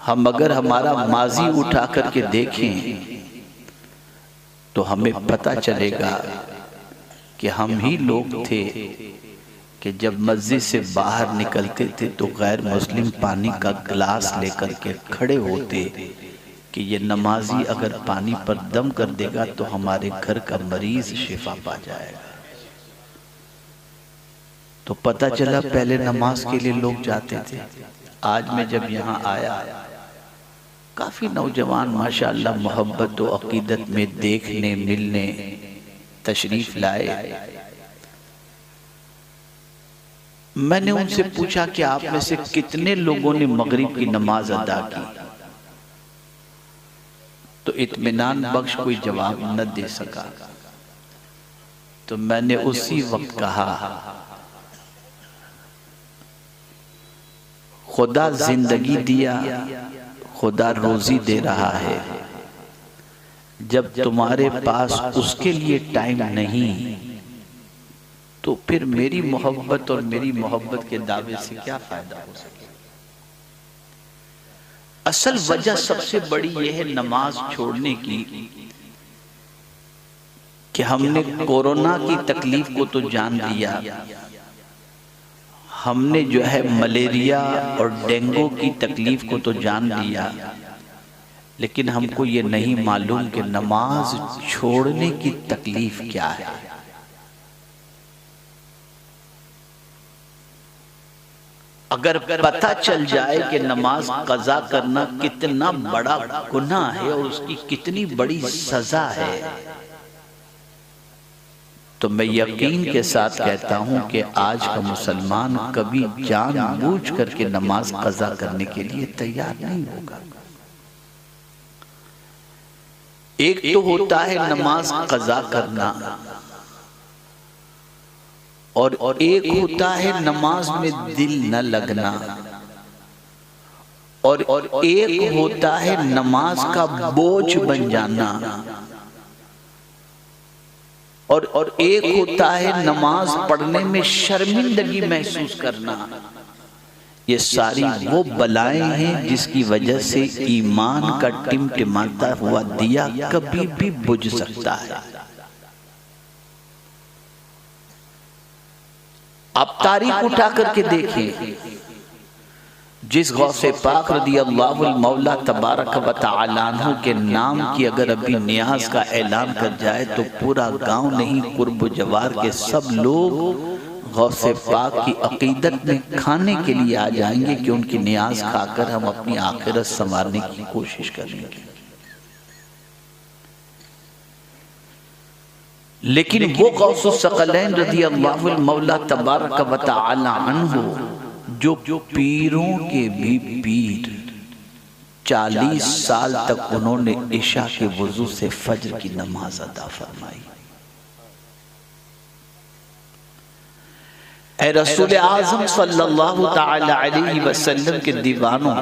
हम अगर हमारा माजी उठा करके देखें तो हमें पता चलेगा कि हम ही लोग थे कि जब मस्जिद से बाहर निकलते थे तो गैर मुस्लिम पानी का गिलास लेकर के खड़े होते कि ये नमाजी अगर पानी पर दम कर देगा तो हमारे घर का मरीज शिफा पा जाएगा। तो पता चला पहले नमाज के लिए लोग जाते थे। आज मैं जब यहाँ आया काफी नौजवान माशाअल्लाह मोहब्बत व अकीदत में देखने मिलने तशरीफ लाए। मैंने उनसे पूछा कि आप में से कितने लोगों ने मगरिब की नमाज अदा की, तो इत्मीनान बख्श कोई जवाब न दे सका। तो मैंने उसी वक्त कहा, खुदा जिंदगी दिया, खुदा रोजी दे रहा है। जब तुम्हारे पास उसके लिए टाइम नहीं तो फिर मेरी मोहब्बत और मेरी मोहब्बत के दावे से क्या फायदा हो सके। असल वजह सबसे बड़ी यह है नमाज छोड़ने की कि हमने कोरोना की तकलीफ को तो जान लिया, हमने जो है मलेरिया और डेंगू की तकलीफ को तो जान लिया, लेकिन हमको ये नहीं मालूम कि नमाज छोड़ने की तकलीफ क्या है। अगर पता चल जाए कि नमाज कज़ा करना कितना बड़ा गुनाह है और उसकी कितनी बड़ी सजा है, तो मैं यकीन के साथ कहता हूं कि आज का मुसलमान कभी जानबूझ करके नमाज कज़ा करने के लिए तैयार नहीं होगा। एक तो होता है नमाज कज़ा करना और एक होता है नमाज में दिल न लगना, और एक होता है नमाज का बोझ बन जाना, और एक होता है नमाज पढ़ने में शर्मिंदगी महसूस करना। ये सारी वो बलाएं हैं जिसकी वजह से ईमान का टिमटिमाता हुआ दिया कभी भी बुझ सकता है। आप तारीख उठा करके देखें, जिस गौसे पाक रदियल्लाहु मौला तबारक व तआला अन्हु के नाम की अगर अभी नियाज का ऐलान कर जाए तो पूरा गांव नहीं कुर्ब जवार के सब लोग गौसे पाक की अकीदत में खाने के लिए आ जाएंगे कि उनकी नियाज खाकर हम अपनी आखिरत संवारने की कोशिश करेंगे। लेकिन वो गौसुस सकलैन रदियल्लाहु मौला तबारक व तआला अन्हु जो पीरों के भी पीर 40 साल तक उन्होंने इशा के वजू से फज्र की नमाज अदा फरमाई। ऐ रसूल आज़म सल्लल्लाहु तआला अलैहि वसल्लम के दीवानों,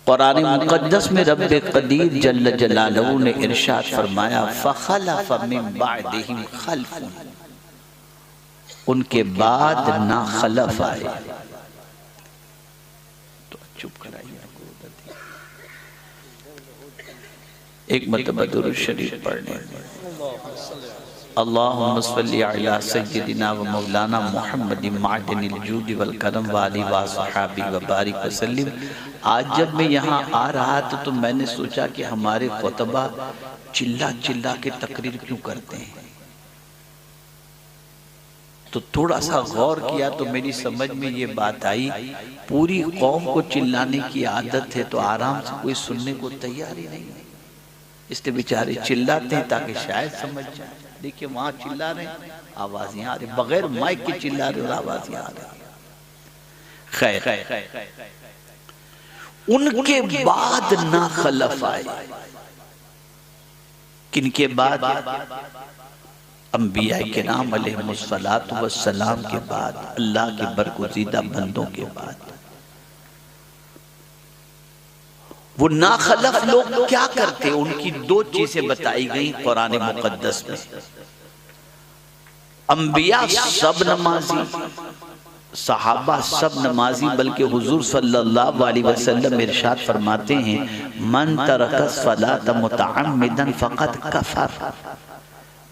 कुरान मुक़द्दस में रब्बे क़दीर जल्ल जलालहू ने इरशाद फरमाया, फ़ख़लफ़ मिन बअदिहिम ख़ल्फ़ुन, उनके बाद ना खलफ आए। तो चुप कराइए, एक मतलब दुरूद शरीफ पढ़ने। अल्लाहुम्मा सल्लि अला सय्यिदिना व मौलाना मुहम्मदिन मादिनिल जूद वल करम व आलिहि व अस्हाबी व बारिक वसल्लिम। आज जब मैं यहाँ आ रहा था तो मैंने सोचा कि हमारे खुतबा चिल्ला चिल्ला के तकरीर क्यों करते हैं। तो थोड़ा सा गौर किया तो मेरी समझ में ये बात आई, पूरी कौम को चिल्लाने की आदत है तो आराम से कोई सुनने को तैयार ही नहीं है, इसलिए बेचारे चिल्लाते हैं ताकि शायद समझ जाए। देखिए वहां चिल्ला रहे, आवाज यहाँ आ रही, बगैर माइक के चिल्ला रहे और आवाज यहाँ आ रही। खैर, उनके बाद ना खलफ आए। किनके बाद? अंबिया के नाम अलैहिमुस्सलातु वस्सलाम के बाद, अल्लाह के बरगुज़ीदा बंदों के बाद। वो नाखलफ लोग क्या करते? उनकी दो चीजें बताई गई कुरान मुक़द्दस में। अंबिया सब नमाजी, सहाबा सब नमाजी, बल्कि हुजूर सल्लल्लाहु अलैहि वसल्लम इरशाद फरमाते हैं, मन तरका सलात मुतअम्मिदन फ़क़द कफ़र,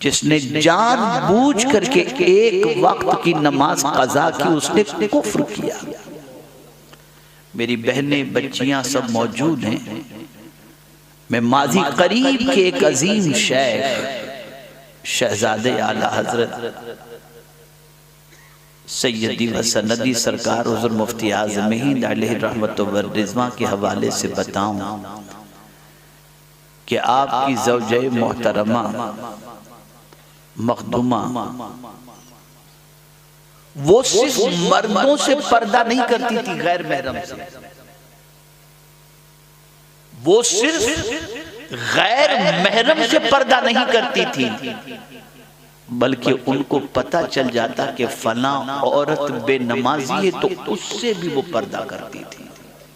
जिसने जानबूझ करके एक वक्त की नमाज कज़ा की उसने कुफ्र किया। मेरी बहनें बच्चियां सब मौजूद हैं। मैं माजी करीब के एक अजीम शेख शहजादे आला हजरत सैयदी व सनदी सरकार हुज़ूर मुफ्ती आज़म हिंद अलैहि रहमत व रिज़वान के हवाले से बताऊं कि आपकी ज़ौजे मोहतरमा मखदूमा वो सिर्फ मर्दों से पर्दा नहीं करती थी गैर महरम से, वो सिर्फ गैर महरम से पर्दा नहीं करती थी, बल्कि उनको पता चल जाता कि फला औरत बेनमाजी है तो उससे भी वो पर्दा करती थी।